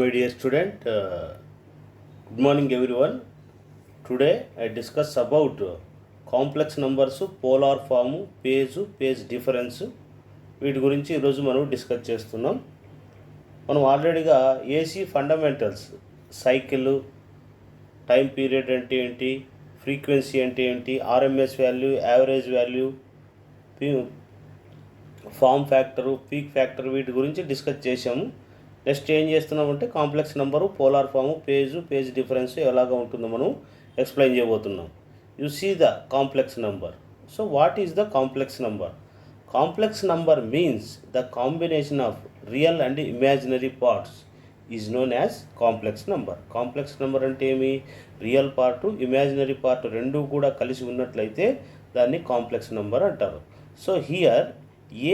my dear student. Good morning, everyone. Today I discuss about complex numbers, polar form, phase difference. వీటి గురించి ఈరోజు మనం discuss చేస్తున్నాం. మనం ఆల్రెడీగా AC fundamentals, cycle, time period అంటే ఏంటి, ఫ్రీక్వెన్సీ అంటే ఏంటి, RMS value, average value, form factor, peak factor, వీటి గురించి డిస్కస్ చేసాము. నెక్స్ట్ ఏం చేస్తున్నామంటే complex number, polar form, phase difference ఎలాగా ఉంటుందో మనం ఎక్స్ప్లెయిన్ చేయబోతున్నాం. You see the complex number. So what is the complex number? Complex number means the combination of real and imaginary parts is known as complex number. Complex number అంటే ఏమి? Real part, imaginary part రెండు కూడా కలిసి ఉన్నట్లయితే దాన్ని complex number అంటారు. So here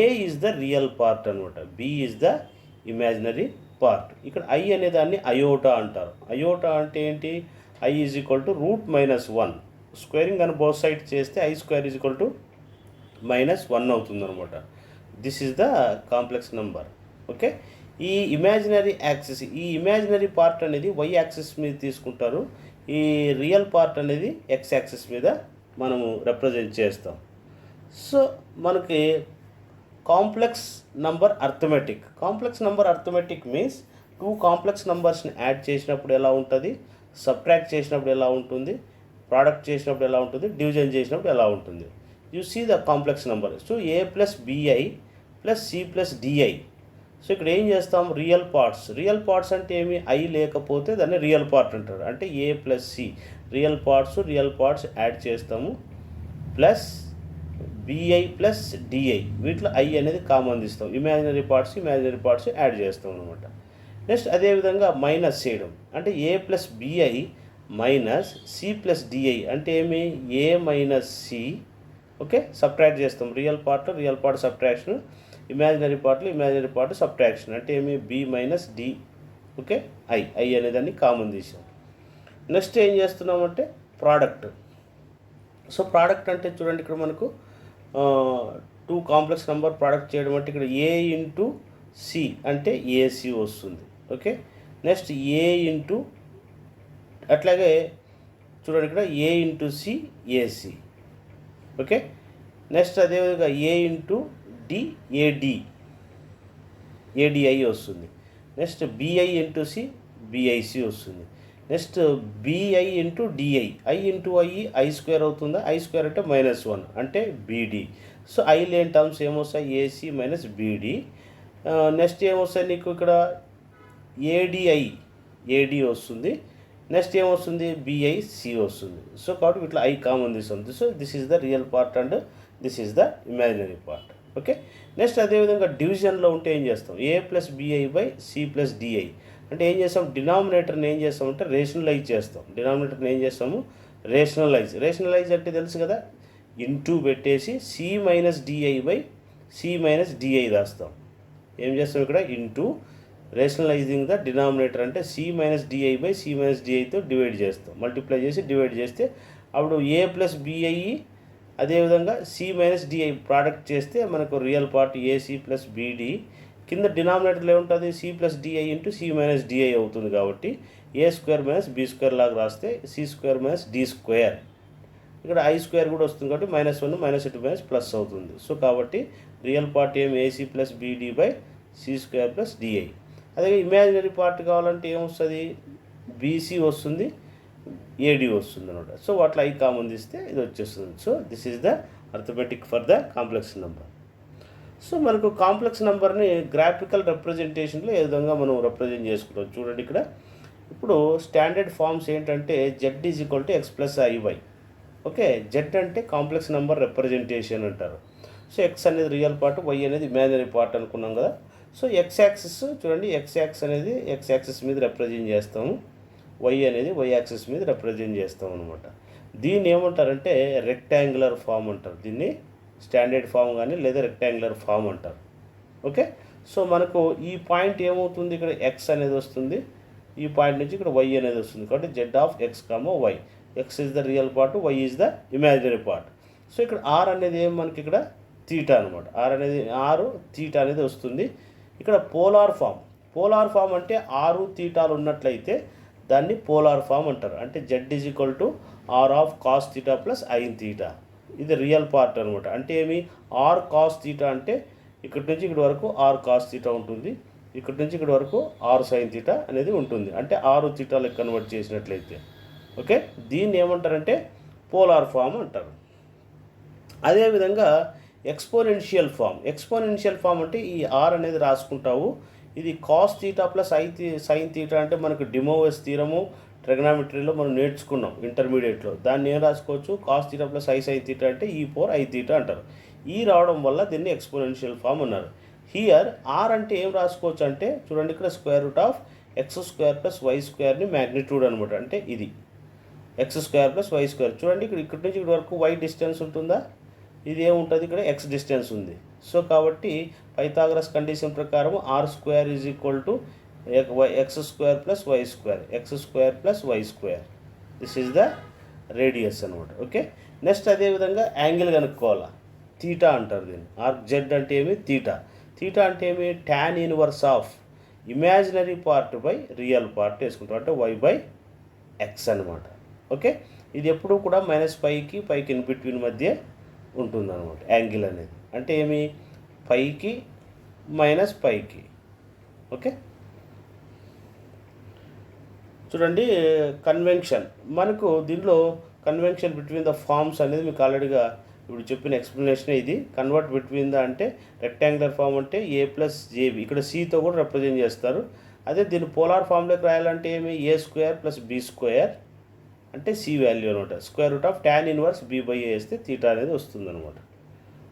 a is the real part అనమాట, b is the imaginary part. ఇక్కడ ఐ అనే దాన్ని అయోటా అంటారు. అయోటా అంటే ఏంటి? I is equal to √-1. Squaring అని బోత్ సైడ్ చేస్తే i square is equal to -1 అవుతుంది అనమాట. This is the complex number. Okay, ఈ ఇమాజినరీ యాక్సిస్, ఈ ఇమాజినరీ పార్ట్ అనేది వై యాక్సిస్ మీద తీసుకుంటారు, ఈ రియల్ పార్ట్ అనేది ఎక్స్ యాక్సిస్ మీద మనము రిప్రజెంట్ చేస్తాం. సో మనకి complex number arithmetic. Complex number arithmetic means two complex నెంబర్స్ని యాడ్ చేసినప్పుడు ఎలా ఉంటుంది, సబ్ట్రాక్ట్ చేసినప్పుడు ఎలా ఉంటుంది, ప్రోడక్ట్ చేసినప్పుడు ఎలా ఉంటుంది, డివిజన్ చేసినప్పుడు ఎలా ఉంటుంది. You see the complex number. So a plus b i plus c plus d i. So ఇక్కడ ఏం చేస్తాం? రియల్ పార్ట్స్ అంటే ఏమి? ఐ లేకపోతే దాన్ని రియల్ పార్ట్ అంటారు. అంటే a plus c, real parts add చేస్తాము, ప్లస్ బిఐ ప్లస్ డిఐ, వీటిలో ఐ అనేది కామన్ తీస్తాం. ఇమాజినరీ పార్ట్స్ యాడ్ చేస్తాం అనమాట. నెక్స్ట్ అదేవిధంగా మైనస్ చేయడం, అంటే a plus b i minus c plus d i అంటే ఏమి? A minus c. Okay, subtract చేస్తాం. Real part subtraction, imaginary part subtraction అంటే ఏమి? B minus d. Okay, i అనేదాన్ని కామన్ తీసాం. నెక్స్ట్ ఏం చేస్తున్నామంటే ప్రోడక్ట్. సో ప్రోడక్ట్ అంటే చూడండి, ఇక్కడ మనకు టూ కాంప్లెక్స్ నెంబర్ ప్రోడక్ట్ చేయడం అంటే ఇక్కడ ఏ ఇంటూ సి అంటే ఏసి వస్తుంది. ఓకే, నెక్స్ట్ ఏ ఇంటూ, అట్లాగే చూడండి ఇక్కడ a into c a c. Okay, next అదేవిధంగా ఏ ఇంటూ డి ఏడిఐ వస్తుంది. Next b i into c b i c వస్తుంది. Next b i into d i, i into i square అవుతుందా? ఐ స్క్వేర్ అంటే -1 అంటే బీడి. సో ఐ లేని టర్మ్స్ ఏమొస్తాయి? A c minus b d. నెక్స్ట్ ఏమొస్తాయి నీకు ఇక్కడ? ఏడి వస్తుంది. నెక్స్ట్ ఏమొస్తుంది? బిఐసి వస్తుంది. సో కాబట్టి ఇట్లా ఐ కామన్ తీస్తుంది. So this is the real part and this is the imaginary part. Okay, next అదేవిధంగా డివిజన్లో ఉంటే ఏం చేస్తాం? A plus b i by c plus d i అంటే ఏం చేస్తాం? డినామినేటర్ని ఏం చేస్తామంటే రేషనలైజ్ చేస్తాం. రేషనలైజ్ అంటే తెలుసు కదా, ఇంటూ పెట్టేసి c minus d i by c minus d i రాస్తాం. ఏం చేస్తాం ఇక్కడ? ఇంటూ రేషనలైజింగ్ ద డినామినేటర్ అంటే c minus d i by c minus డిఐతో డివైడ్ చేస్తాం. మల్టిప్లై చేసి డివైడ్ చేస్తే అప్పుడు ఏ ప్లస్ బిఐ అదేవిధంగా సి మైనస్ డిఐ ప్రోడక్ట్ చేస్తే మనకు real part a c plus b d. కింద డినామినేటర్లో ఏముంటుంది? C plus d i into c minus d i అవుతుంది. కాబట్టి a square minus b square లాగా రాస్తే c square minus d square. ఇక్కడ ఐ స్క్వేర్ కూడా వస్తుంది కాబట్టి -1 -2 మైనస్ ప్లస్ అవుతుంది. సో కాబట్టి రియల్ పార్ట్ ఏం? A c plus b d by c square plus d i. అదే ఇమాజినరీ పార్ట్ కావాలంటే ఏమొస్తుంది? బీసీ వస్తుంది, ఏడి వస్తుంది అనమాట. సో వాటిలో ఐ కామన్ తీస్తే ఇది వచ్చేస్తుంది. So this is the arithmetic for the complex number. So మనకు కాంప్లెక్స్ నెంబర్ని గ్రాఫికల్ రిప్రజెంటేషన్లో ఏ విధంగా మనం రిప్రజెంట్ చేసుకుంటాం చూడండి ఇక్కడ. ఇప్పుడు స్టాండర్డ్ ఫార్మ్స్ ఏంటంటే z is equal to x plus i y. Okay, z అంటే కాంప్లెక్స్ నెంబర్ రిప్రజెంటేషన్ అంటారు. సో ఎక్స్ అనేది రియల్ పార్ట్, వై అనేది ఇమాజినరీ పార్ట్ అనుకున్నాం కదా. సో ఎక్స్ యాక్సిస్ చూడండి, ఎక్స్ యాక్సిస్ మీద రిప్రజెంట్ చేస్తాము, వై అనేది వై యాక్సిస్ మీద రిప్రజెంట్ చేస్తాం అనమాట. దీన్ని ఏమంటారంటే రెక్టాంగులర్ ఫామ్ అంటారు. దీన్ని స్టాండర్డ్ ఫామ్ కానీ లేదా రెక్టాంగులర్ ఫామ్ అంటారు. ఓకే, సో మనకు ఈ పాయింట్ ఏమవుతుంది? ఇక్కడ ఎక్స్ అనేది వస్తుంది, ఈ పాయింట్ నుంచి ఇక్కడ వై అనేది వస్తుంది. కాబట్టి z of x y. X is the real part, y is the imaginary part. So ఇక్కడ ఆర్ అనేది ఏం మనకి ఇక్కడ తీటా అనమాట. ఆర్ తీటా అనేది వస్తుంది. ఇక్కడ పోలార్ పోలార్ ఫామ్ అంటే ఆరు తీటాలు ఉన్నట్లయితే దాన్ని పోలార్ ఫామ్ అంటారు. అంటే z r of cos theta plus sine theta. ఇది రియల్ పార్ట్ అనమాట. అంటే ఏమి ఆర్ కాస్ తీటా అంటే ఇక్కడి నుంచి ఇక్కడి వరకు ఆర్ కాస్ తీటా ఉంటుంది, ఇక్కడి నుంచి ఇక్కడి వరకు ఆర్ సైన్ తీటా అనేది ఉంటుంది. అంటే 6 తీటాలకు కన్వర్ట్ చేసినట్లయితే ఓకే, దీన్ని ఏమంటారంటే పోలార్ ఫామ్ అంటారు. అదేవిధంగా ఎక్స్పోనెన్షియల్ ఫామ్ అంటే ఈ ఆర్ అనేది రాసుకుంటావు. ఇది cos theta plus sine theta అంటే మనకు డిమోవెస్ థీరము ట్రిగనామెట్రీలో మనం నేర్చుకున్నాం ఇంటర్మీడియట్లో. దాన్ని ఏం రాసుకోవచ్చు, cos theta plus sine theta అంటే ఈ తీటా అంటారు. ఈ రావడం వల్ల దీన్ని ఎక్స్పోనెన్షియల్ ఫామ్ అన్నారు. హియర్ ఆర్ అంటే ఏం రాసుకోవచ్చు అంటే చూడండి, ఇక్కడ x² ప్లస్ y² మ్యాగ్నిట్యూడ్ అనమాట. అంటే ఇది x² ప్లస్ y². చూడండి ఇక్కడి నుంచి ఇక్కడ వరకు y డిస్టెన్స్ ఉంటుందా, ఇది ఏముంటుంది, ఇక్కడ x డిస్టెన్స్ ఉంది. సో కాబట్టి పైథాగరస్ కండిషన్ ప్రకారం r² is equal to x² plus y². This is the radius అనమాట. ఓకే, నెక్స్ట్ అదేవిధంగా యాంగిల్ కనుక్కోవాలా, తీటా అంటారు దీన్ని. z అంటే ఏమి, తీటా అంటే ఏమి, tan inverse of imaginary part by real part వేసుకుంటాం. అంటే y/x అనమాట. ఓకే, ఇది ఎప్పుడు కూడా -πకి ఇన్ బిట్వీన్ మధ్య ఉంటుందన్నమాట యాంగిల్ అనేది. అంటే ఏమి, πకి -πకి. ఓకే, చూడండి కన్వెన్షన్. మనకు దీనిలో కన్వెన్షన్ బిట్వీన్ ద ఫార్మ్స్ అనేది మీకు ఆల్రెడీగా ఇప్పుడు చెప్పిన ఎక్స్ప్లెనేషన్. ఇది కన్వర్ట్ బిట్వీన్ ద అంటే రెక్టాంగులర్ ఫామ్ అంటే a+jb, ఇక్కడ cతో కూడా రిప్రజెంట్ చేస్తారు. అదే దీన్ని పోలార్ ఫామ్లోకి రాయాలంటే ఏమి, a² ప్లస్ b² అంటే c వాల్యూ అనమాట. √tan ఇన్వర్స్ b/a వేస్తే తీటా అనేది వస్తుందన్నమాట.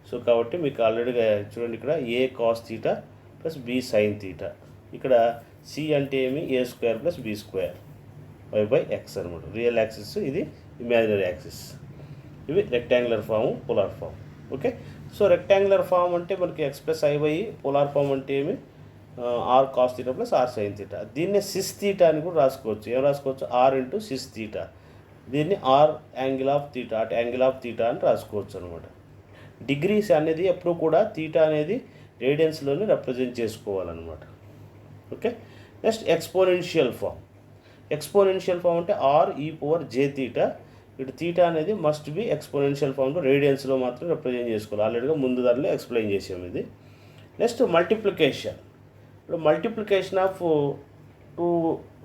సో కాబట్టి మీకు ఆల్రెడీగా చూడండి, ఇక్కడ a cos theta plus b sin theta. ఇక్కడ c అంటే ఏమి, a² ప్లస్ b² y/x అనమాట. రియల్ యాక్సిస్, ఇది ఇమాజినరీ యాక్సిస్. ఇవి rectangular form, polar form. Okay, so rectangular form అంటే మనకి x+i/, పోలార్ ఫామ్ అంటే ఏమి, r cos theta plus r sin theta. దీన్ని సిస్ తీటా అని కూడా రాసుకోవచ్చు. ఏం రాసుకోవచ్చు, r ఇంటూ సిస్ తీటా. దీన్ని r యాంగిల్ ఆఫ్ తీటా, అటు యాంగిల్ ఆఫ్ తీటా అని రాసుకోవచ్చు అనమాట. డిగ్రీస్ అనేది ఎప్పుడు కూడా తీటా అనేది రేడియన్స్లోనే రిప్రజెంట్ చేసుకోవాలన్నమాట. ఓకే, నెక్స్ట్ ఎక్స్పోనెన్షియల్ ఫామ్ అంటే r e⁻j⁻. ఇటు తీటా అనేది మస్ట్ బి ఎక్స్పోనెన్షియల్ ఫామ్లో రేడియన్స్లో మాత్రం రిప్రజెంట్ చేసుకోవాలి. ఆల్రెడీగా ముందు దానిలో ఎక్స్ప్లెయిన్ చేసాము ఇది. Next multiplication. ఇప్పుడు మల్టిప్లికేషన్ ఆఫ్ 2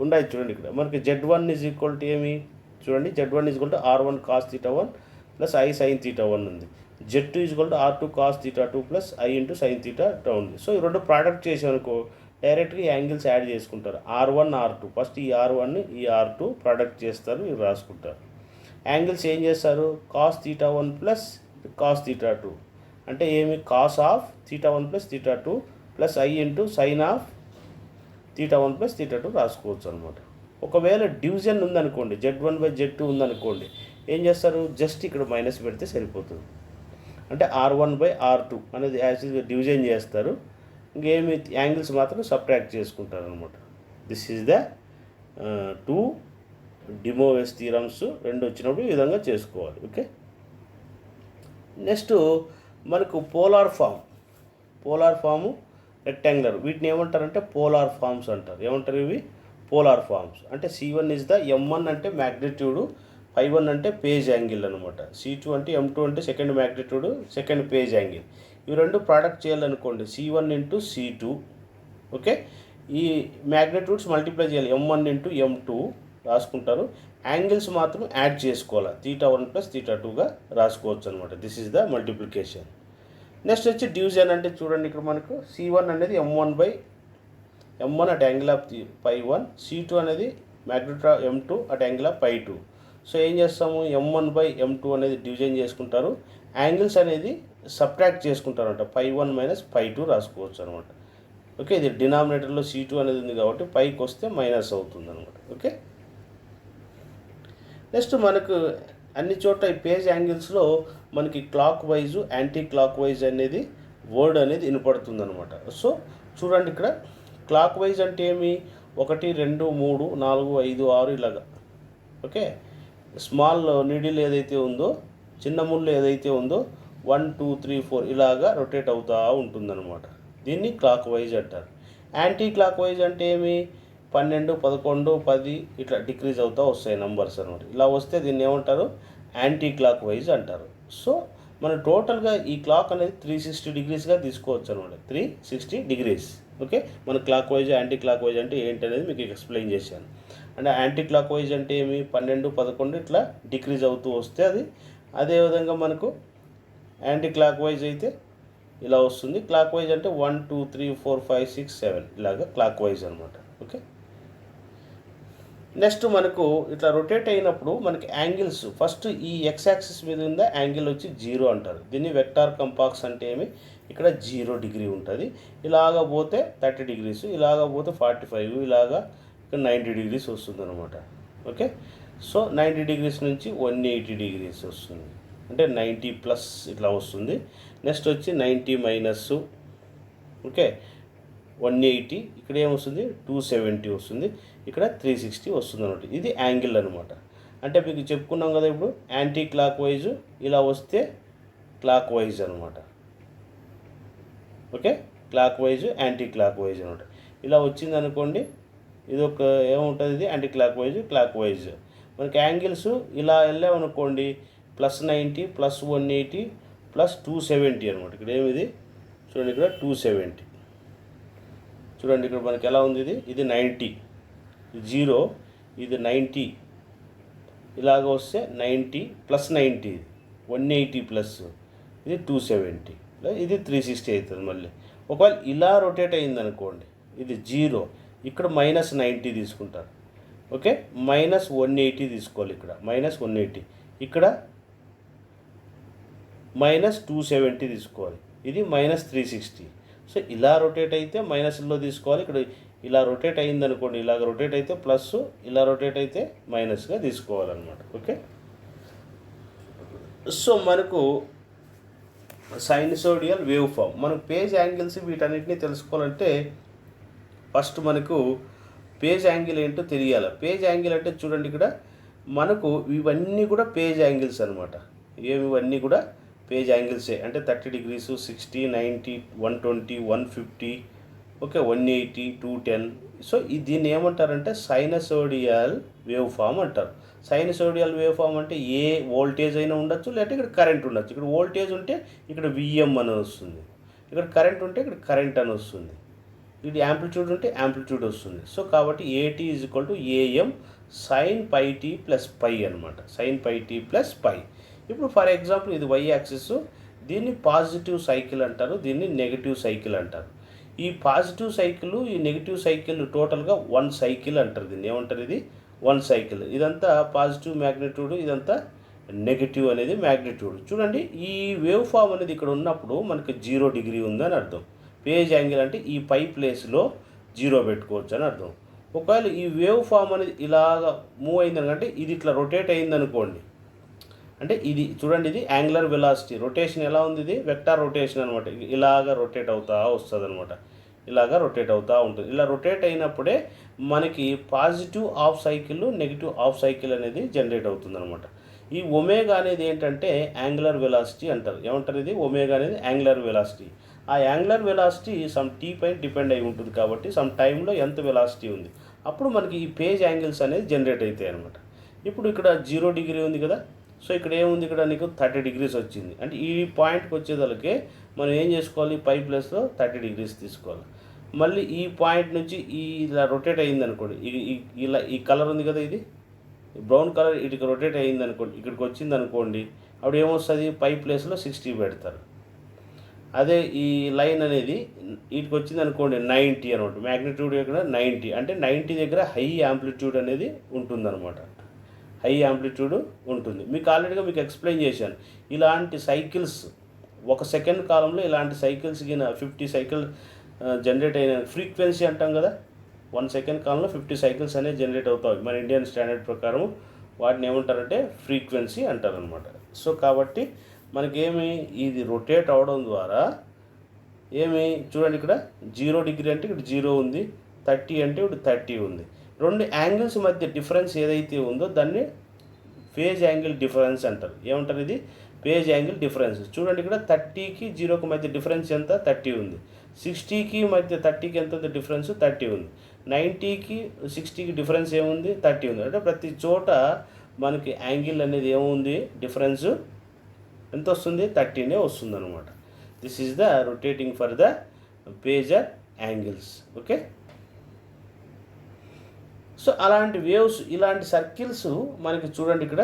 ఉన్నాయి చూడండి. ఇక్కడ మనకి z1 ఈజ్ ఈక్వల్ టు ఏమి, చూడండి z1 is equal to r1 cos θ1 plus i sin θ1 ఉంది. z2 is equal to r2 cos θ2 plus i into sin θ2 ఉంది. సో ఈ రెండు ప్రోడక్ట్ చేసామనుకో డైరెక్ట్గా యాంగిల్స్ యాడ్ చేసుకుంటారు. r1 r2, ఫస్ట్ ఈ r1 ఈ r2 ప్రోడక్ట్ చేస్తారు, ఇవి రాసుకుంటారు. యాంగిల్స్ ఏం చేస్తారు, cos θ1 ప్లస్ cos θ2 అంటే ఏమి, cos of θ1 plus θ2 plus i into sine of θ1 plus θ2 రాసుకోవచ్చు అనమాట. ఒకవేళ డివిజన్ ఉందనుకోండి, z1/z2 ఉందనుకోండి, ఏం చేస్తారు, జస్ట్ ఇక్కడ మైనస్ పెడితే సరిపోతుంది. అంటే r1/r2 అనేది యాక్చువల్గా డివిజన్ చేస్తారు, ఇంకేమి యాంగిల్స్ మాత్రం సబ్ట్రాక్ట్ చేసుకుంటారు అనమాట. This is the 2 De Moivre's theorems. రెండు వచ్చినప్పుడు ఈ విధంగా చేసుకోవాలి. ఓకే, నెక్స్ట్ మనకు పోలార్ ఫాము రెక్టాంగులర్, వీటిని ఏమంటారంటే పోలార్ ఫామ్స్ అంటారు. ఏమంటారు ఇవి, పోలార్ ఫామ్స్. అంటే c1 ఇస్ ద m1 అంటే మ్యాగ్నిట్యూడ్, φ1 అంటే పేజ్ యాంగిల్ అనమాట. c2 అంటే m2 అంటే second magnitude, second phase angle. ఇవి రెండు ప్రోడక్ట్ చేయాలనుకోండి, c1 ఇంటూ c2. ఓకే, ఈ మ్యాగ్నిట్యూడ్స్ మల్టిప్లై చేయాలి, m1 ఇంటూ m2 రాసుకుంటారు. యాంగిల్స్ మాత్రం యాడ్ చేసుకోవాలి, θ1 ప్లస్ θ2గా రాసుకోవచ్చు అనమాట. This is the multiplication. Next వచ్చి డివిజన్. అంటే చూడండి, ఇక్కడ మనకు c1 అనేది m1 at angle of φ1, c2 అనేది magnitude of m2 at angle of φ2. So ఏం చేస్తాము, m1/m2 అనేది డివిజన్ చేసుకుంటారు, యాంగిల్స్ అనేది సబ్ట్రాక్ట్ చేసుకుంటారు అంట, φ1 మైనస్ φ2 రాసుకోవచ్చు అనమాట. ఓకే, ఇది డినామినేటర్లో c2 అనేది ఉంది కాబట్టి పైకి వస్తే మైనస్ అవుతుంది అనమాట. ఓకే, నెక్స్ట్ మనకు అన్ని చోట్ల ఈ పేజ్ యాంగిల్స్లో మనకి clock wise anti clock wise అనేది వర్డ్ అనేది వినపడుతుంది అనమాట. సో చూడండి, ఇక్కడ క్లాక్ వైజ్ అంటే ఏమి, 1 2 3 4 5 6 ఇలాగా. ఓకే, స్మాల్ నీడిల్ ఏదైతే ఉందో, చిన్న ముళ్ళు ఏదైతే ఉందో 1 2 3 4 ఇలాగా రొటేట్ అవుతూ ఉంటుందన్నమాట. దీన్ని క్లాక్ వైజ్ అంటారు. యాంటీ క్లాక్ వైజ్ అంటే ఏమి 12, 11, 10 ఇట్లా డిక్రీజ్ అవుతూ వస్తాయి నంబర్స్ అనమాట. ఇలా వస్తే దీన్ని ఏమంటారు, యాంటీ క్లాక్ వైజ్ అంటారు. సో మనం టోటల్గా ఈ క్లాక్ అనేది 360 డిగ్రీస్గా తీసుకోవచ్చు అనమాట. 360 డిగ్రీస్. ఓకే, మన clock wise anti clock wise అంటే ఏంటి అనేది మీకు ఎక్స్ప్లెయిన్ చేశాను. అంటే యాంటీ క్లాక్ వైజ్ అంటే ఏమి 12, 11 ఇట్లా డిక్రీజ్ అవుతూ వస్తే అది. అదేవిధంగా మనకు యాంటీ క్లాక్ వైజ్ అయితే ఇలా వస్తుంది. క్లాక్ వైజ్ అంటే 1, 2, 3, 4, 5, 6, 7 ఇలాగా క్లాక్ వైజ్ అనమాట. ఓకే, నెక్స్ట్ మనకు ఇట్లా రొటేట్ అయినప్పుడు మనకి యాంగిల్స్ ఫస్ట్ ఈ ఎక్స్ యాక్సిస్ మీద ఉన్న యాంగిల్ వచ్చి 0 అంటారు. దీన్ని వెక్టార్ కంపాక్స్ అంటే ఏమి, ఇక్కడ 0 డిగ్రీ ఉంటుంది. ఇలాగా పోతే 30 డిగ్రీస్, ఇలాగా పోతే 45, ఇలాగా ఇక్కడ 90 డిగ్రీస్ వస్తుంది అనమాట. ఓకే, సో 90 డిగ్రీస్ నుంచి 180 డిగ్రీస్ వస్తుంది, అంటే 90 ప్లస్ ఇట్లా వస్తుంది. నెక్స్ట్ వచ్చి 90 మైనస్, ఓకే 180, ఇక్కడ ఏమొస్తుంది 270 వస్తుంది, ఇక్కడ 360 వస్తుంది అనమాట. ఇది యాంగిల్ అనమాట. అంటే మీకు చెప్పుకున్నాం కదా ఇప్పుడు యాంటీ క్లాక్ వైజ్ ఇలా వస్తే క్లాక్ వైజ్ అనమాట. Okay, clock wise anti clock wise అనమాట. ఇలా వచ్చింది అనుకోండి, ఇది ఒక ఏముంటుంది, ఇది యాంటీ క్లాక్ వైజ్. మనకి యాంగిల్స్ ఇలా వెళ్ళామనుకోండి +90, +180, +270 అనమాట. ఇక్కడ ఏమిది చూడండి, ఇక్కడ 270 చూడండి. ఇక్కడ మనకి ఎలా ఉంది, ఇది 90, 0, ఇది 90, ఇలాగ వస్తే 90 +90, 180 ప్లస్ ఇది 270, ఇది 360 అవుతుంది. మళ్ళీ ఒకవేళ ఇలా రొటేట్ అయింది అనుకోండి, ఇది 0, ఇక్కడ -90 తీసుకుంటారు. ఓకే, -180 తీసుకోవాలి, ఇక్కడ -180, ఇక్కడ -270 తీసుకోవాలి, ఇది -360. సో ఇలా రొటేట్ అయితే మైనస్లో తీసుకోవాలి. ఇక్కడ ఇలా రొటేట్ అయింది అనుకోండి, ఇలాగ రొటేట్ అయితే ప్లస్, ఇలా రొటేట్ అయితే మైనస్గా తీసుకోవాలన్నమాట. ఓకే, సో మనకు సైనసోడియల్ వేవ్ ఫామ్, మనకు పేజ్ యాంగిల్స్ వీటన్నిటిని తెలుసుకోవాలంటే ఫస్ట్ మనకు పేజ్ యాంగిల్ ఏంటో తెలియాలి. పేజ్ యాంగిల్ అంటే చూడండి, ఇక్కడ మనకు ఇవన్నీ కూడా పేజ్ యాంగిల్స్ అనమాట. ఇవన్నీ కూడా పేజ్ యాంగిల్సే. అంటే 30 డిగ్రీస్, 60, 90, 120, 150, ఓకే 180, 210. సో దీన్ని ఏమంటారంటే సైనసోడియల్ వేవ్ ఫామ్ అంటారు. సైనసోడియల్ వేవ్ ఫామ్ అంటే ఏ వోల్టేజ్ అయినా ఉండొచ్చు, లేకపోతే ఇక్కడ కరెంట్ ఉండొచ్చు. ఇక్కడ వోల్టేజ్ ఉంటే ఇక్కడ విఎం అని వస్తుంది, ఇక్కడ కరెంట్ ఉంటే ఇక్కడ కరెంట్ అని వస్తుంది, ఇది యాంప్లిట్యూడ్ ఉంటే యాంప్లిట్యూడ్ వస్తుంది. సో కాబట్టి ఏటీ =AM sin πt + π అనమాట. sin πt + π. ఇప్పుడు ఫర్ ఎగ్జాంపుల్ ఇది y యాక్సిస్, దీన్ని పాజిటివ్ సైకిల్ అంటారు, దీన్ని నెగిటివ్ సైకిల్ అంటారు. ఈ పాజిటివ్ సైకిల్, ఈ నెగిటివ్ సైకిల్ టోటల్గా 1 సైకిల్ అంటారు. దీన్ని ఏమంటారు, ఇది 1 సైకిల్. ఇదంతా పాజిటివ్ మ్యాగ్నిట్యూడ్, ఇదంతా నెగిటివ్ అనేది మ్యాగ్నిట్యూడ్. చూడండి, ఈ వేవ్ ఫామ్ అనేది ఇక్కడ ఉన్నప్పుడు మనకి 0 డిగ్రీ ఉందని అర్థం. పేజ్ యాంగిల్ అంటే ఈ పై ప్లేస్లో 0 పెట్టుకోవచ్చు అని అర్థం. ఒకవేళ ఈ వేవ్ ఫామ్ అనేది ఇలాగ మూవ్ అయిందనుకంటే, ఇది ఇట్లా రొటేట్ అయిందనుకోండి, అంటే ఇది చూడండి, ఇది యాంగులర్ వెలాసిటీ రొటేషన్ ఎలా ఉంది, ఇది వెక్టార్ రొటేషన్ అనమాట. ఇలాగ రొటేట్ అవుతూ వస్తుంది అనమాట, ఇలాగ రొటేట్ అవుతూ ఉంటుంది. ఇలా రొటేట్ అయినప్పుడే మనకి positive half cycle, negative half cycle అనేది జనరేట్ అవుతుంది అనమాట. ఈ ఒమేగా అనేది ఏంటంటే యాంగులర్ వెలాసిటీ అంటారు. ఏమంటారు, ఇది ఒమేగా అనేది యాంగులర్ వెలాసిటీ. ఆ యాంగులర్ వెలాసిటీ సమ్ టీ పైన డిపెండ్ అయి ఉంటుంది కాబట్టి సమ్ టైంలో ఎంత వెలాసిటీ ఉంది, అప్పుడు మనకి ఈ పేజ్ యాంగిల్స్ అనేది జనరేట్ అవుతాయి అనమాట. ఇప్పుడు ఇక్కడ 0 డిగ్రీ ఉంది కదా, సో ఇక్కడ ఏముంది, ఇక్కడ నీకు 30 డిగ్రీస్ వచ్చింది. అంటే ఈ పాయింట్కి వచ్చేదానికి మనం ఏం చేసుకోవాలి, పై ప్లేస్లో 30 డిగ్రీస్ తీసుకోవాలి. మళ్ళీ ఈ పాయింట్ నుంచి ఇలా రొటేట్ అయ్యింది అనుకోండి, ఇలా ఈ కలర్ ఉంది కదా, ఇది బ్రౌన్ కలర్, ఇటుకి రొటేట్ అయ్యింది అనుకోండి, ఇక్కడికి వచ్చింది అనుకోండి, అప్పుడు ఏమొస్తుంది, పై ప్లేస్లో 60 పెడతారు. అదే ఈ లైన్ అనేది వీటికి వచ్చింది అనుకోండి 90 అనమాట. మ్యాగ్నిట్యూడ్ ఇక్కడ 90, అంటే 90 దగ్గర హై యాంప్లిట్యూడ్ అనేది ఉంటుందన్నమాట. హై యాంప్లిట్యూడ్ ఉంటుంది. మీకు ఆల్రెడీగా మీకు ఎక్స్ప్లెయిన్ చేశాను. ఇలాంటి సైకిల్స్ 1 సెకండ్ కాలంలో ఇలాంటి సైకిల్స్ 50 సైకిల్ జనరేట్ అయిన ఫ్రీక్వెన్సీ అంటాం కదా. 1 సెకండ్ కాలంలో 50 సైకిల్స్ అనేది జనరేట్ అవుతాయి. మన ఇండియన్ స్టాండర్డ్ ప్రకారం వాటిని ఏమంటారంటే ఫ్రీక్వెన్సీ అంటారనమాట. సో కాబట్టి మనకేమి ఇది రొటేట్ అవడం ద్వారా ఏమి చూడండి, ఇక్కడ 0 డిగ్రీ అంటే ఇక్కడ 0 ఉంది, 30 అంటే ఇప్పుడు 30 ఉంది. 2 యాంగిల్స్ మధ్య డిఫరెన్స్ ఏదైతే ఉందో దాన్ని ఫేజ్ యాంగిల్ డిఫరెన్స్ అంటారు. ఏమంటారు, ఇది పేజ్ యాంగిల్ డిఫరెన్స్. చూడండి, ఇక్కడ 30కి 0కి మధ్య డిఫరెన్స్ ఎంత, 30 ఉంది. 60కి మధ్య 30కి ఎంత ఉంది డిఫరెన్స్? 30 ఉంది. 90కి 60కి డిఫరెన్స్ ఏముంది? 30 ఉంది. అంటే ప్రతి చోట మనకి యాంగిల్ అనేది ఏముంది? డిఫరెన్స్ ఎంత వస్తుంది? 30నే వస్తుందన్నమాట. This is the rotating for the pager angles. Okay. So అలాంటి వేవ్స్, ఇలాంటి సర్కిల్స్ మనకి చూడండి ఇక్కడ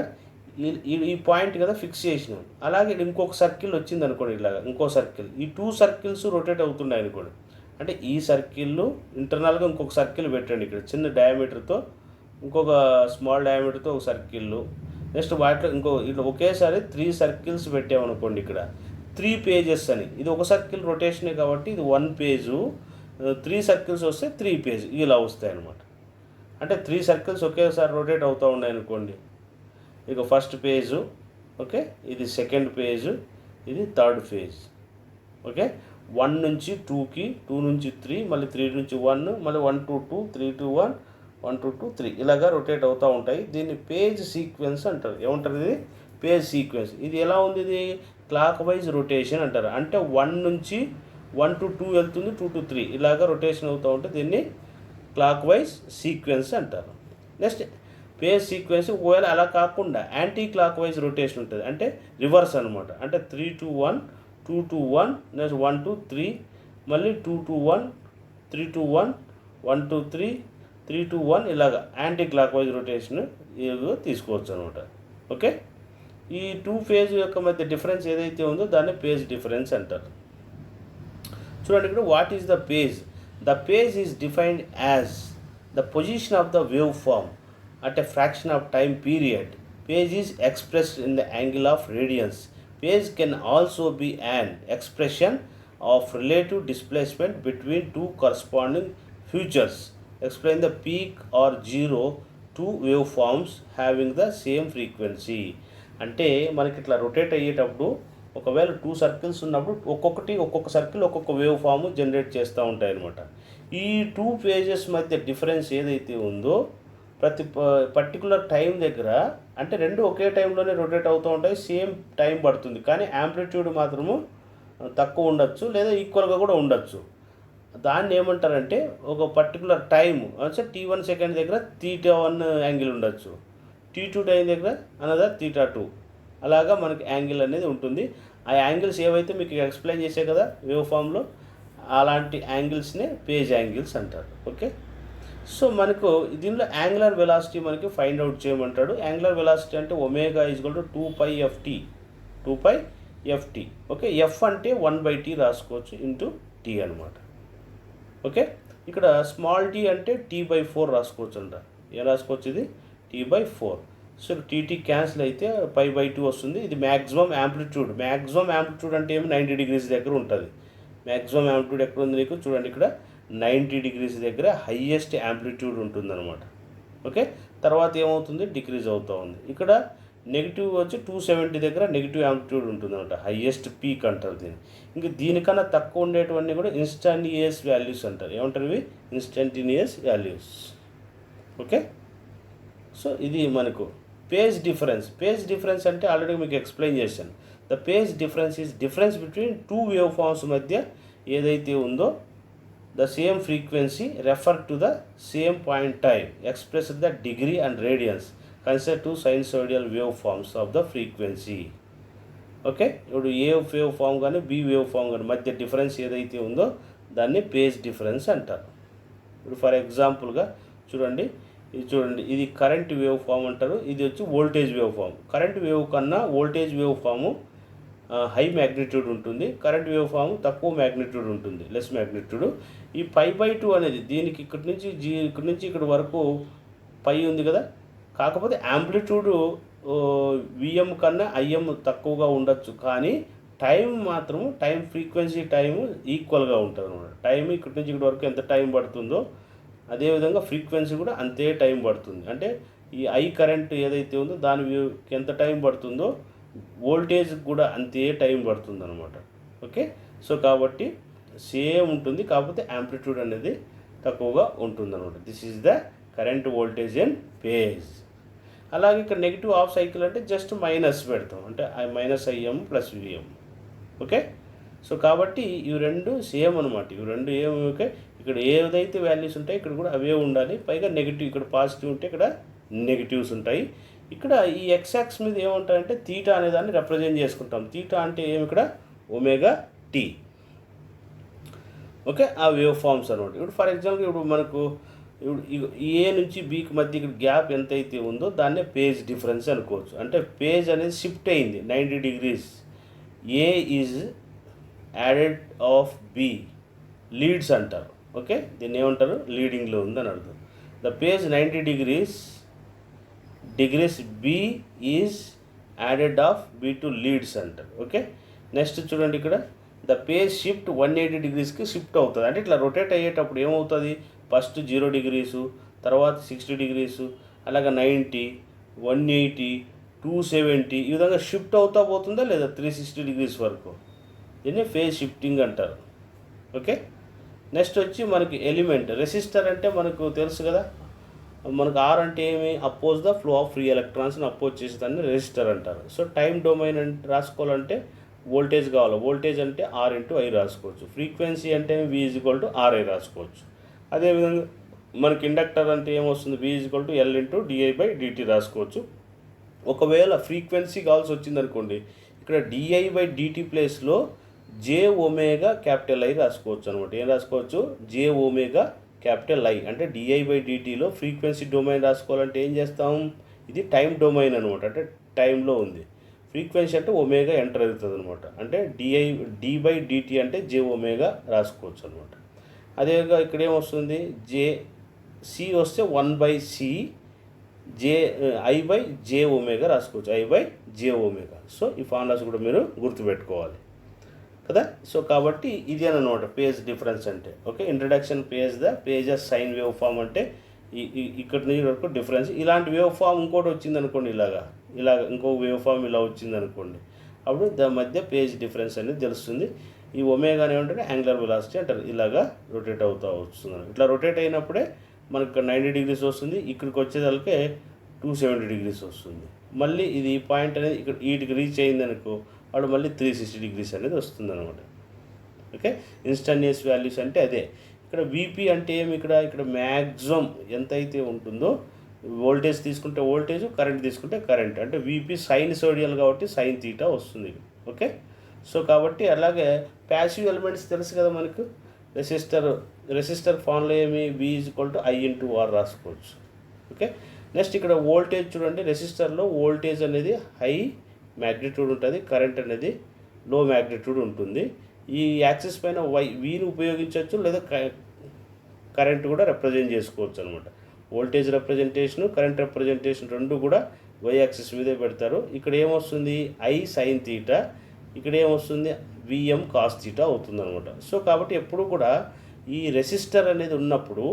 ఈ పాయింట్ కదా ఫిక్స్ చేసినాం. అలాగే ఇంకొక సర్కిల్ వచ్చింది అనుకోండి, ఇలాగా ఇంకో సర్కిల్, ఈ 2 సర్కిల్స్ రొటేట్ అవుతున్నాయి అనుకోండి. అంటే ఈ సర్కిల్ ఇంటర్నల్గా ఇంకొక సర్కిల్ పెట్టండి ఇక్కడ చిన్న డయామీటర్తో, ఇంకొక స్మాల్ డయామీటర్తో ఒక సర్కిల్, నెక్స్ట్ వాటిలో ఇట్లా ఒకేసారి 3 సర్కిల్స్ పెట్టామనుకోండి. ఇక్కడ 3 పేజెస్ అని, ఇది ఒక సర్కిల్ రొటేషనే కాబట్టి ఇది 1 పేజు, 3 సర్కిల్స్ వస్తే 3 పేజ్ ఇలా వస్తాయి అన్నమాట. అంటే 3 సర్కిల్స్ ఒకేసారి రొటేట్ అవుతూ ఉన్నాయి అనుకోండి. ఇక ఫస్ట్ పేజు, ఓకే, ఇది సెకండ్ పేజు, ఇది థర్డ్ పేజ్. ఓకే, 1 నుంచి 2కి, 2 నుంచి 3, మళ్ళీ 3 నుంచి 1, మళ్ళీ 1 to 2, 3 to 1, 1 to 2, 3 ఇలాగా రొటేట్ అవుతూ ఉంటాయి. దీన్ని పేజ్ సీక్వెన్స్ అంటారు. ఏమంటారు? ఇది పేజ్ సీక్వెన్స్. ఇది ఎలా ఉంది? ఇది క్లాక్ వైజ్ రొటేషన్ అంటారు. అంటే 1 నుంచి 1 to 2 వెళ్తుంది, 2 to 3 ఇలాగా రొటేషన్ అవుతూ ఉంటే దీన్ని క్లాక్ వైజ్ సీక్వెన్స్ అంటారు. నెక్స్ట్ పేజ్ సీక్వెన్స్ ఒకవేళ అలా కాకుండా యాంటీ క్లాక్ వైజ్ రొటేషన్ ఉంటుంది, అంటే రివర్స్ అనమాట. అంటే 3 to 1, 2 to 1, నెక్స్ట్ 1 to 3, మళ్ళీ 2 to 1, 3 to 1, 1 to 3, 3 to 1 ఇలాగా యాంటీ క్లాక్ వైజ్ రొటేషన్ తీసుకోవచ్చు అనమాట. ఓకే, ఈ 2 ఫేజ్ యొక్క మధ్య డిఫరెన్స్ ఏదైతే ఉందో దాన్ని పేజ్ డిఫరెన్స్ అంటారు. చూడండి ఇక్కడ, what is the page? The phase is defined as the position of the waveform at a fraction of time period. Phase is expressed in the angle of radians. Phase can also be an expression of relative displacement between two corresponding features. Explain the peak or zero two waveforms having the same frequency. అంటే మనకి ఇట్లా rotate అయ్యేటప్పుడు ఒకవేళ 2 circles ఉన్నప్పుడు ఒక్కొక్క circle ఒక్కొక్క wave form generate చేస్తూ ఉంటాయి అనమాట. ఈ 2 ఫేజెస్ మధ్య డిఫరెన్స్ ఏదైతే ఉందో ప్రతి పర్టికులర్ టైం దగ్గర, అంటే రెండు ఒకే టైంలోనే రొటేట్ అవుతూ ఉంటాయి, సేమ్ టైం పడుతుంది, కానీ యాంప్లిట్యూడ్ మాత్రము తక్కువ ఉండొచ్చు లేదా ఈక్వల్గా కూడా ఉండొచ్చు. దాన్ని ఏమంటారంటే ఒక పర్టికులర్ టైం అంటే T1 సెకండ్ దగ్గర θ1 యాంగిల్ ఉండొచ్చు, T2 టైం దగ్గర అనదర్ θ2, అలాగా మనకి యాంగిల్ అనేది ఉంటుంది. ఆ యాంగిల్స్ ఏవైతే మీకు ఎక్స్ప్లెయిన్ చేసే కదా వేవ్ ఫామ్లో, అలాంటి యాంగిల్స్నే పేజ్ యాంగిల్స్ అంటారు. ఓకే, సో మనకు దీనిలో యాంగులర్ వెలాసిటీ మనకి ఫైండ్ అవుట్ చేయమంటాడు. యాంగులర్ వెలాసిటీ అంటే omega is equal to 2πft. Okay, F అంటే 1/t రాసుకోవచ్చు ఇంటూ టీ అనమాట. ఓకే, ఇక్కడ స్మాల్ టీ అంటే T/4 రాసుకోవచ్చు అంట. ఏం రాసుకోవచ్చు? ఇది T/4. సో టీటీ క్యాన్సిల్ అయితే π/2 వస్తుంది. ఇది మ్యాక్సిమం యాంప్లిట్యూడ్. మ్యాక్సిమం యాంప్లిట్యూడ్ అంటే ఏమి 90 degrees దగ్గర ఉంటుంది. మ్యాక్సిమం యాంప్లిట్యూడ్ ఎక్కడ ఉంది నీకు? చూడండి ఇక్కడ 90 degrees దగ్గర హైయెస్ట్ యాంప్లిట్యూడ్ ఉంటుందన్నమాట. ఓకే, తర్వాత ఏమవుతుంది? డిక్రీజ్ అవుతూ ఉంది. ఇక్కడ నెగిటివ్ వచ్చి 270 దగ్గర నెగిటివ్ యాంప్లిట్యూడ్ ఉంటుందన్నమాట, హైయెస్ట్ పీక్ అంటారు దీన్ని. ఇంక దీనికన్నా తక్కువ ఉండేటివన్నీ కూడా ఇన్స్టంటేనియస్ వాల్యూస్ అంటారు. ఏమంటారు ఇవి? Instantaneous values. ఓకే, సో ఇది మనకు పేజ్ డిఫరెన్స్. పేజ్ డిఫరెన్స్ అంటే ఆల్రెడీ మీకు ఎక్స్ప్లెయిన్ చేశాను. The phase difference is difference between 2 wave forms మధ్య ఏదైతే ఉందో the same frequency refer to the same point time express the degree and radians consider to sinusoidal wave forms of the frequency. Okay, ఇప్పుడు a wave form కానీ b wave form కానీ మధ్య difference ఏదైతే ఉందో దాన్ని పేజ్ డిఫరెన్స్ అంటారు. ఇప్పుడు for ఎగ్జాంపుల్గా చూడండి, ఇది కరెంట్ వేవ్ ఫామ్ అంటారు, ఇది వచ్చి voltage wave form. Current wave కన్నా voltage wave form high magnitude ఉంటుంది, కరెంట్ వేవ్ ఫామ్ తక్కువ మ్యాగ్నిట్యూడ్ ఉంటుంది, లెస్ మ్యాగ్నిట్యూడ్. ఈ π/2 అనేది దీనికి ఇక్కడి నుంచి ఇక్కడి వరకు పై ఉంది కదా, కాకపోతే యాంప్లిట్యూడ్ విఎం కన్నా ఐఎం తక్కువగా ఉండొచ్చు, కానీ టైం మాత్రము ఫ్రీక్వెన్సీ టైము ఈక్వల్గా ఉంటుంది అనమాట. టైం ఇక్కడి నుంచి ఇక్కడి వరకు ఎంత టైం పడుతుందో అదేవిధంగా ఫ్రీక్వెన్సీ కూడా అంతే టైం పడుతుంది. అంటే ఈ ఐ కరెంట్ ఏదైతే ఉందో దానికి ఎంత టైం పడుతుందో వోల్టేజ్ కూడా అంతే టైం పడుతుంది అనమాట. ఓకే, సో కాబట్టి సేమ్ ఉంటుంది, కాకపోతే యాంప్లిట్యూడ్ అనేది తక్కువగా ఉంటుంది అనమాట. This is the current voltage and page. అలాగే ఇక్కడ నెగిటివ్ హాఫ్ సైకిల్ అంటే జస్ట్ మైనస్ పెడతాం, అంటే -IM + VM. ఓకే, సో కాబట్టి ఇవి రెండు సేమ్ అనమాట. ఇవి రెండు ఏమి ఓకే, ఇక్కడ ఏదైతే వాల్యూస్ ఉంటాయి ఇక్కడ కూడా అవే ఉండాలి. పైగా నెగిటివ్, ఇక్కడ పాజిటివ్ ఉంటే ఇక్కడ నెగిటివ్స్ ఉంటాయి. ఇక్కడ ఈ ఎక్స్ యాక్స్ మీద ఏముంటాయంటే తీటా అనే దాన్ని రిప్రజెంట్ చేసుకుంటాం. తీటా అంటే ఏమి, ఇక్కడ ఒమేగా టీ. ఓకే, ఆ వేవ్ ఫార్మ్స్ అనమాట. ఇప్పుడు ఫర్ ఎగ్జాంపుల్ ఇప్పుడు మనకు ఇప్పుడు ఏ నుంచి బీకి మధ్య ఇక్కడ గ్యాప్ ఎంతైతే ఉందో దాన్నే పేజ్ డిఫరెన్స్ అనుకోవచ్చు. అంటే పేజ్ అనేది షిఫ్ట్ అయింది 90 degrees. A is added of b leads అంటారు. ఓకే, దీన్ని ఏమంటారు, లీడింగ్లో ఉందని అర్థం. The phase 90 degrees b is added of b to leads అంటారు. ఓకే, నెక్స్ట్ చూడండి ఇక్కడ ద పేజ్ షిఫ్ట్ 180 degreesకి షిఫ్ట్ అవుతుంది. అంటే ఇట్లా రొటేట్ అయ్యేటప్పుడు ఏమవుతుంది, ఫస్ట్ 0 degrees, తర్వాత 60 degrees, అలాగే 90, 180, 270 ఈ విధంగా షిఫ్ట్ అవుతా పోతుందా లేదా 360 degrees వరకు. దీన్ని ఫేజ్ షిఫ్టింగ్ అంటారు. ఓకే, నెక్స్ట్ వచ్చి మనకి ఎలిమెంట్ రెసిస్టర్ అంటే మనకు తెలుసు కదా, మనకు ఆర్ అంటే ఏమి, oppose the flow of free ఎలక్ట్రాన్స్ని అపోజ్ చేసేదాన్ని రెసిస్టర్ అంటారు. సో టైం డొమైన్ అంటే రాసుకోవాలంటే వోల్టేజ్ కావాలి. వోల్టేజ్ అంటే ఆర్ ఇంటూ ఐ రాసుకోవచ్చు. ఫ్రీక్వెన్సీ అంటే v is equal to r i రాసుకోవచ్చు. అదేవిధంగా మనకి ఇండక్టర్ అంటే ఏమొస్తుంది, v is equal to l into d i by d t రాసుకోవచ్చు. ఒకవేళ ఫ్రీక్వెన్సీ కావాల్సి వచ్చిందనుకోండి, ఇక్కడ డిఐ బై డిటి ప్లేస్లో జే ఒమేగా క్యాపిటల్ ఐ రాసుకోవచ్చు అనమాట. ఏం రాసుకోవచ్చు, జే ఒమేగా క్యాపిటల్ ఐ. అంటే డిఐ బై డిటీలో ఫ్రీక్వెన్సీ డొమైన్ రాసుకోవాలంటే ఏం చేస్తాం, ఇది టైం డొమైన్ అనమాట. అంటే టైంలో ఉంది. ఫ్రీక్వెన్సీ అంటే ఒమేగా ఎంటర్ అవుతుంది అనమాట. అంటే డి బై డిటి అంటే జే ఒమేగా రాసుకోవచ్చు అనమాట. అదేవిధంగా ఇక్కడ ఏమొస్తుంది, జే సి వస్తే 1/c j i by j omega రాసుకోవచ్చు. I by j omega. So ఈ ఫార్ములాస్ కూడా మీరు గుర్తుపెట్టుకోవాలి కదా. సో కాబట్టి ఇది అనమాట పేజ్ డిఫరెన్స్ అంటే. Okay, introduction phases sine wave form అంటే ఇక్కడ నుంచి వరకు డిఫరెన్స్. ఇలాంటి వేవ్ ఫామ్ ఇంకోటి వచ్చింది అనుకోండి, ఇలాగ ఇంకో వేవ్ ఫామ్ ఇలా వచ్చింది అనుకోండి, అప్పుడు దాని మధ్య పేజ్ డిఫరెన్స్ అనేది తెలుస్తుంది. ఈ ఒమేగా ఏమంటే యాంగులర్ వెలాసిటీ అంటారు. ఇలాగా రొటేట్ అవుతూ వస్తుంది. ఇట్లా రొటేట్ అయినప్పుడే మనకు ఇక్కడ 90 degrees వస్తుంది. ఇక్కడికి వచ్చేదానికే 270 degrees వస్తుంది. మళ్ళీ ఇది పాయింట్ అనేది ఇక్కడ వీటికి రీచ్ అయింది అనుకో, అప్పుడు మళ్ళీ 360 degrees అనేది వస్తుంది అనమాట. ఓకే, ఇన్స్టంటేనియస్ వాల్యూస్ అంటే అదే. ఇక్కడ వీపీ అంటే ఏమి, ఇక్కడ మ్యాక్సిమం ఎంతైతే ఉంటుందో వోల్టేజ్ తీసుకుంటే వోల్టేజ్, కరెంట్ తీసుకుంటే కరెంట్. అంటే వీపీ సైనసోడియల్ కాబట్టి సైన్ తీటా వస్తుంది. ఓకే, సో కాబట్టి అలాగే ప్యాసివ్ ఎలిమెంట్స్ తెలుసు కదా మనకు. రెసిస్టర్ ఫార్ములా ఏమి, v is equal to i into r రాసుకోవచ్చు. ఓకే, నెక్స్ట్ ఇక్కడ వోల్టేజ్ చూడండి, రెసిస్టర్లో వోల్టేజ్ అనేది హై మ్యాగ్నిట్యూడ్ ఉంటుంది, కరెంట్ అనేది లో మ్యాగ్నిట్యూడ్ ఉంటుంది. ఈ యాక్సిస్ పైన వీని ఉపయోగించవచ్చు, లేదా కరెంట్ కూడా రిప్రజెంట్ చేసుకోవచ్చు అనమాట. వోల్టేజ్ రిప్రజెంటేషను, కరెంట్ రిప్రజెంటేషన్ రెండు కూడా వై యాక్సిస్ మీదే పెడతారు. ఇక్కడ ఏమొస్తుంది, ఐ సైన్ తీటా, ఇక్కడ ఏమొస్తుంది, విఎం కాస్ తీటా అవుతుంది అనమాట. సో కాబట్టి ఎప్పుడు కూడా ఈ రెసిస్టర్ అనేది ఉన్నప్పుడు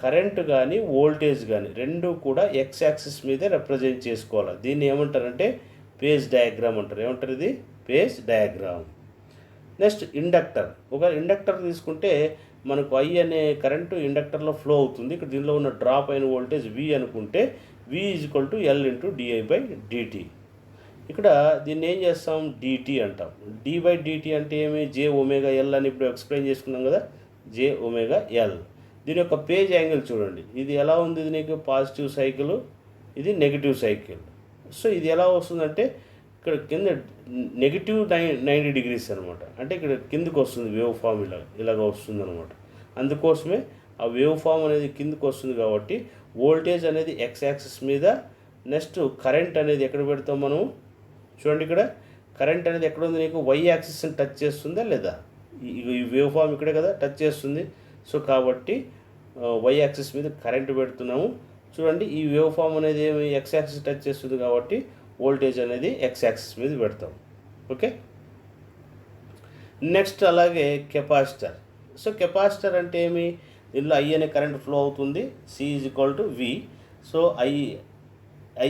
కరెంట్ కానీ వోల్టేజ్ కానీ రెండు కూడా ఎక్స్ యాక్సిస్ మీదే రిప్రజెంట్ చేసుకోవాలి. దీన్ని ఏమంటారంటే పేజ్ డయాగ్రామ్ అంటారు. ఏమంటారు, ఇది పేజ్ డయాగ్రామ్. Next inductor. ఒక ఇండక్టర్ తీసుకుంటే మనకు ఐ అనే కరెంటు ఇండక్టర్లో ఫ్లో అవుతుంది. ఇక్కడ దీనిలో ఉన్న డ్రాప్ అయిన వోల్టేజ్ వి అనుకుంటే v is equal to l into d i by d t. ఇక్కడ దీన్ని ఏం చేస్తాం, డిటి అంటాం. డి బై డిటి అంటే ఏమి, జే ఒమేగా ఎల్ అని ఇప్పుడు ఎక్స్ప్లెయిన్ చేసుకున్నాం కదా, జే ఒమేగా ఎల్. దీని యొక్క పేజ్ యాంగిల్ చూడండి, ఇది ఎలా ఉంది, ఇది నీకు పాజిటివ్ సైకిల్, ఇది నెగిటివ్ సైకిల్. సో ఇది ఎలా వస్తుందంటే ఇక్కడ కింద నెగిటివ్ 90 degrees అనమాట. అంటే ఇక్కడ కిందకు వస్తుంది వేవ్ ఫామ్, ఇలాగ వస్తుంది అనమాట. అందుకోసమే ఆ వేవ్ ఫామ్ అనేది కిందకు వస్తుంది కాబట్టి వోల్టేజ్ అనేది ఎక్స్ యాక్సిస్ మీద, నెక్స్ట్ కరెంట్ అనేది ఎక్కడ పెడతాం మనం చూడండి, ఇక్కడ కరెంట్ అనేది ఎక్కడ ఉంది నీకు, వై యాక్సిస్ని టచ్ చేస్తుందా లేదా, ఈ వేవ్ ఫామ్ ఇక్కడే కదా టచ్ చేస్తుంది. సో కాబట్టి వై యాక్సిస్ మీద కరెంట్ పెడుతున్నాము. చూడండి ఈ వేవ్ ఫామ్ అనేది ఏమి ఎక్స్ యాక్సిస్ టచ్ చేస్తుంది కాబట్టి వోల్టేజ్ అనేది ఎక్స్ యాక్సిస్ మీద పెడతాం. ఓకే, నెక్స్ట్ అలాగే కెపాసిటర్. సో కెపాసిటర్ అంటే ఏమి, దీనిలో ఐ అనే కరెంట్ ఫ్లో అవుతుంది, c is equal to v. So i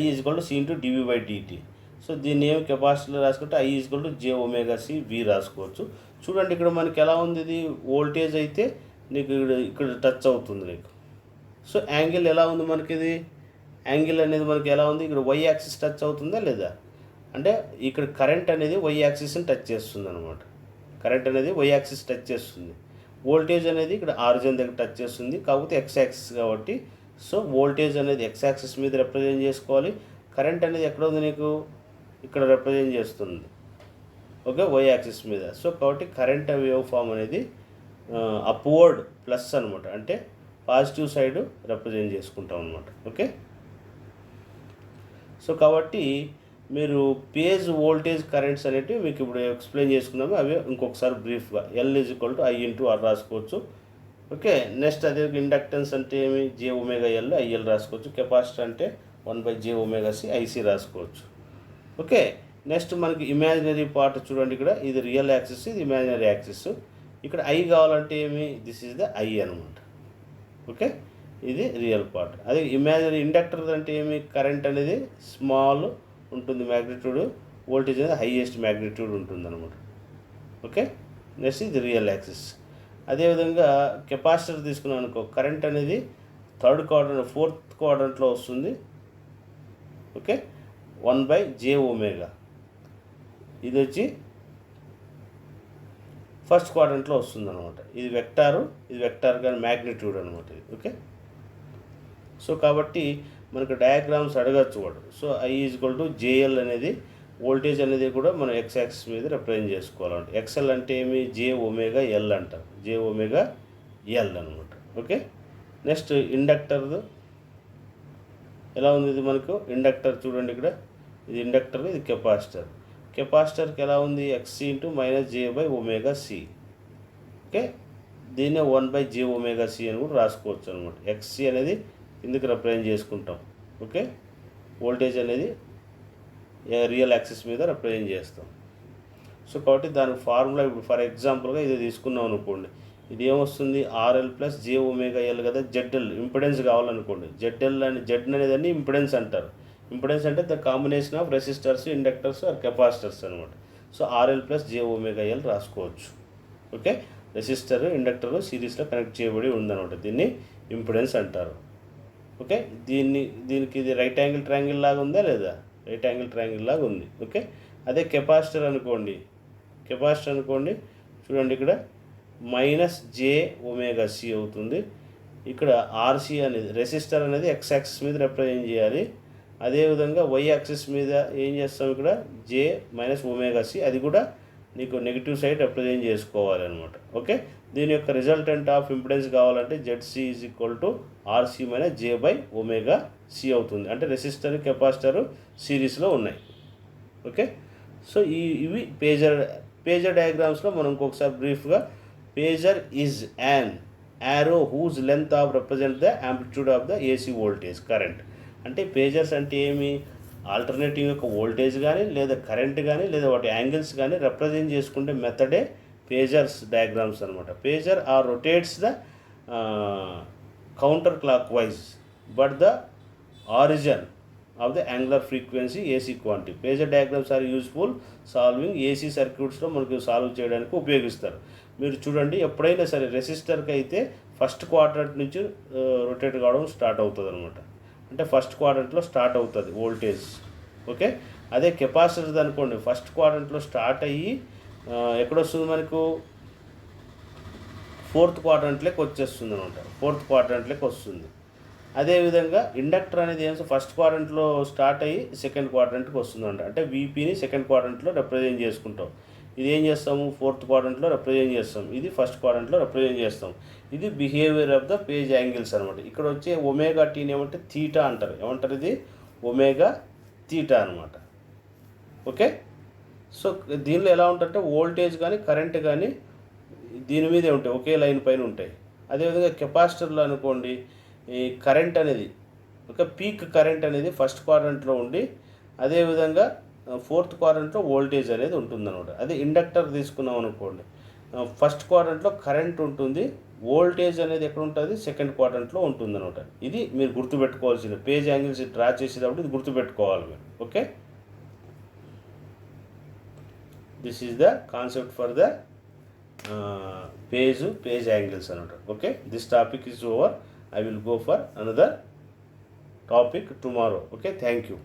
is equal to c into d v by d t. So దీన్ని ఏమి కెపాసిటర్ రాసుకుంటే i is equal to j omega c v రాసుకోవచ్చు. చూడండి ఇక్కడ మనకి ఎలా ఉంది, ఇది వోల్టేజ్ అయితే నీకు ఇక్కడ టచ్ అవుతుంది నీకు. సో యాంగిల్ ఎలా ఉంది మనకి, ఇది యాంగిల్ అనేది మనకి ఎలా ఉంది, ఇక్కడ వై యాక్సిస్ టచ్ అవుతుందా లేదా, అంటే ఇక్కడ కరెంట్ అనేది వై యాక్సిస్ని టచ్ చేస్తుంది అనమాట. కరెంట్ అనేది వై యాక్సిస్ టచ్ చేస్తుంది, వోల్టేజ్ అనేది ఇక్కడ ఆరిజిన్ దగ్గర టచ్ చేస్తుంది, కాకపోతే ఎక్స్ యాక్సిస్ కాబట్టి సో వోల్టేజ్ అనేది ఎక్స్ యాక్సిస్ మీద రిప్రజెంట్ చేసుకోవాలి, కరెంట్ అనేది ఎక్కడ ఉంది నీకు ఇక్కడ రిప్రజెంట్ చేస్తుంది ఓకే వై యాక్సిస్ మీద. సో కాబట్టి కరెంట్ వేవ్ ఫామ్ అనేది అప్వర్డ్ ప్లస్ అనమాట, అంటే పాజిటివ్ సైడ్ రిప్రజెంట్ చేసుకుంటాం అనమాట ఓకే. సో కాబట్టి మీరు పేజ్ వోల్టేజ్ కరెంట్స్ అనేటివి మీకు ఇప్పుడు ఎక్స్ప్లెయిన్ చేసుకున్నాము, అవి ఇంకొకసారి బ్రీఫ్గా L=I/R రాసుకోవచ్చు ఓకే. నెక్స్ట్ అదే ఇండక్టెన్స్ అంటే ఏమి J⍵L IL రాసుకోవచ్చు, కెపాసిటర్ అంటే 1/J⍵C IC రాసుకోవచ్చు ఓకే. నెక్స్ట్ మనకి ఇమాజినరీ పార్ట్ చూడండి, ఇక్కడ ఇది రియల్ యాక్సిస్, ఇది ఇమాజినరీ యాక్సిస్. ఇక్కడ I కావాలంటే ఏమి దిస్ ఈజ్ ద I అనమాట ఓకే, ఇది రియల్ పార్ట్. అదే ఇమాజినరీ ఇండక్టర్ అంటే ఏమి కరెంట్ అనేది స్మాల్ ఉంటుంది మ్యాగ్నిట్యూడ్, వోల్టేజ్ అనేది హైయెస్ట్ మ్యాగ్నిట్యూడ్ ఉంటుంది అనమాట ఓకే. నెక్స్ట్ ఇది రియల్ యాక్సిస్. అదేవిధంగా కెపాసిటర్ తీసుకున్నాం అనుకో, కరెంట్ అనేది ఫోర్త్ క్వాడ్రంట్లో వస్తుంది ఓకే, 1/J⍵. ఇది వచ్చి ఫస్ట్ క్వాడ్రంట్లో వస్తుంది అనమాట, ఇది వెక్టార్ కానీ మ్యాగ్నిట్యూడ్ అనమాట ఇది ఓకే. సో కాబట్టి మనకు డయాగ్రామ్స్ అడగచ్చు వాడు. సో I=JL అనేది వోల్టేజ్ అనేది కూడా మనం ఎక్స్ యాక్సిస్ మీద రిప్రజెంట్ చేసుకోవాలంటే, XL అంటే ఏమి J⍵L అంటారు, J⍵L అనమాట ఓకే. నెక్స్ట్ ఇండక్టర్ ఎలా ఉంది, ఇది మనకు ఇండక్టర్ చూడండి, ఇక్కడ ఇది ఇండక్టర్, ఇది కెపాసిటర్కి ఎలా ఉంది XC⍴J/⍵C ఓకే. దీన్నే 1/J⍵C అని కూడా రాసుకోవచ్చు అనమాట. XC అనేది ఇందుకు రిప్రజెంట్ చేసుకుంటాం ఓకే, వోల్టేజ్ అనేది రియల్ యాక్సిస్ మీద రిప్రజెంట్ చేస్తాం. సో కాబట్టి దానికి ఫార్ములా ఇప్పుడు ఫర్ ఎగ్జాంపుల్గా ఇది తీసుకున్నాం అనుకోండి, ఇది ఏమొస్తుంది RL+J⍵L కదా, ZL ఇంపిడెన్స్ కావాలనుకోండి, Z అనేదాన్ని ఇంపిడెన్స్ అంటారు. ఇంపిడెన్స్ అంటే the combination of resistors, inductors or capacitors అనమాట. సో RL+J⍵L రాసుకోవచ్చు ఓకే. రెసిస్టర్ ఇండక్టర్ సిరీస్లో కనెక్ట్ చేయబడి ఉందన్నమాట, దీన్ని ఇంపిడెన్స్ అంటారు ఓకే. దీనికి ఇది రైట్ యాంగిల్ ట్రయాంగిల్ లాగా ఉందా లేదా, రైట్ యాంగిల్ ట్రయాంగిల్ లాగా ఉంది ఓకే. అదే కెపాసిటర్ అనుకోండి చూడండి, ఇక్కడ -J⍵C అవుతుంది. ఇక్కడ RC అనేది రెసిస్టర్ అనేది ఎక్స్ యాక్సిస్ మీద రిప్రజెంట్ చేయాలి. అదేవిధంగా వై యాక్సిస్ మీద ఏం చేస్తాం, ఇక్కడ J⍵C, అది కూడా నీకు నెగిటివ్ సైడ్ రిప్రజెంట్ చేసుకోవాలి అనమాట ఓకే. దీని యొక్క రిజల్టెంట్ ఆఫ్ ఇంపిడెన్స్ కావాలంటే ZC=R⍵J/⍵C అవుతుంది, అంటే రెసిస్టర్ కెపాసిటర్ సిరీస్లో ఉన్నాయి ఓకే. సో ఇవి పేజర్ డయాగ్రామ్స్లో మనం ఇంకొకసారి బ్రీఫ్గా, phasor is an arrow whose length of represent the amplitude of the AC voltage current. అంటే పేజర్స్ అంటే ఏమి, ఆల్టర్నేటివ్ యొక్క వోల్టేజ్ కానీ లేదా కరెంట్ కానీ లేదా వాటి యాంగిల్స్ కానీ రిప్రజెంట్ చేసుకుంటే మెథడే పేజర్స్ డయాగ్రామ్స్ అనమాట. Phasor rotates the counter clockwise but the origin of the angular frequency AC quantity. Phasor diagrams are useful solving AC సర్క్యూట్స్లో మనకు సాల్వ్ చేయడానికి ఉపయోగిస్తారు. మీరు చూడండి, ఎప్పుడైనా సరే రెసిస్టర్కి అయితే ఫస్ట్ క్వాడ్రంట్ నుంచి రొటేట్ కావడం స్టార్ట్ అవుతుంది అనమాట, అంటే ఫస్ట్ క్వాడ్రంట్లో స్టార్ట్ అవుతుంది వోల్టేజ్ ఓకే. అదే కెపాసిటర్ అనుకోండి, ఫస్ట్ క్వాడ్రంట్లో స్టార్ట్ అయ్యి ఎక్కడొస్తుంది మనకు ఫోర్త్ క్వాడ్రంట్లోకి వచ్చేస్తుంది అనమాట, ఫోర్త్ క్వాడ్రంట్లోకి వస్తుంది. అదేవిధంగా ఇండక్టర్ అనేది ఏం ఫస్ట్ క్వాడ్రంట్లో స్టార్ట్ అయ్యి సెకండ్ క్వాడ్రంట్కి వస్తుందంట, అంటే VPని సెకండ్ క్వాడ్రంట్లో రిప్రజెంట్ చేసుకుంటాం. ఇది ఏం చేస్తాము, ఫోర్త్ క్వాడ్రంట్లో రిప్రజెంట్ చేస్తాం, ఇది ఫస్ట్ క్వాడ్రంట్లో రిప్రజెంట్ చేస్తాం. ఇది behaviour of the phase angles అనమాట. ఇక్కడ వచ్చే ωt ఏమంటే థీటా అంటారు, ఏమంటారు ఇది ωθ అనమాట ఓకే. సో దీనిలో ఎలా ఉంటుందంటే వోల్టేజ్ కానీ కరెంట్ కానీ దీని మీదే ఉంటాయి, ఒకే లైన్ పైన ఉంటాయి. అదేవిధంగా కెపాసిటర్లో అనుకోండి, ఈ కరెంట్ అనేది ఒక పీక్ కరెంట్ అనేది ఫస్ట్ క్వాడ్రంట్లో ఉండి అదేవిధంగా ఫోర్త్ క్వాడ్రంట్లో వోల్టేజ్ అనేది ఉంటుందన్నమాట. అదే ఇండక్టర్ తీసుకున్నాం అనుకోండి, ఫస్ట్ క్వాడ్రంట్లో కరెంట్ ఉంటుంది, వోల్టేజ్ అనేది ఎక్కడ ఉంటుంది సెకండ్ క్వాడ్రంట్లో ఉంటుందన్నమాట. ఇది మీరు గుర్తుపెట్టుకోవాల్సిన పేజ్ యాంగిల్స్ డ్రా చేసేటప్పుడు ఇది గుర్తుపెట్టుకోవాలి మీరు okay. This is the concept for the phase angles అనమాట okay. This topic is over. I will go for another topic tomorrow. Okay, thank you.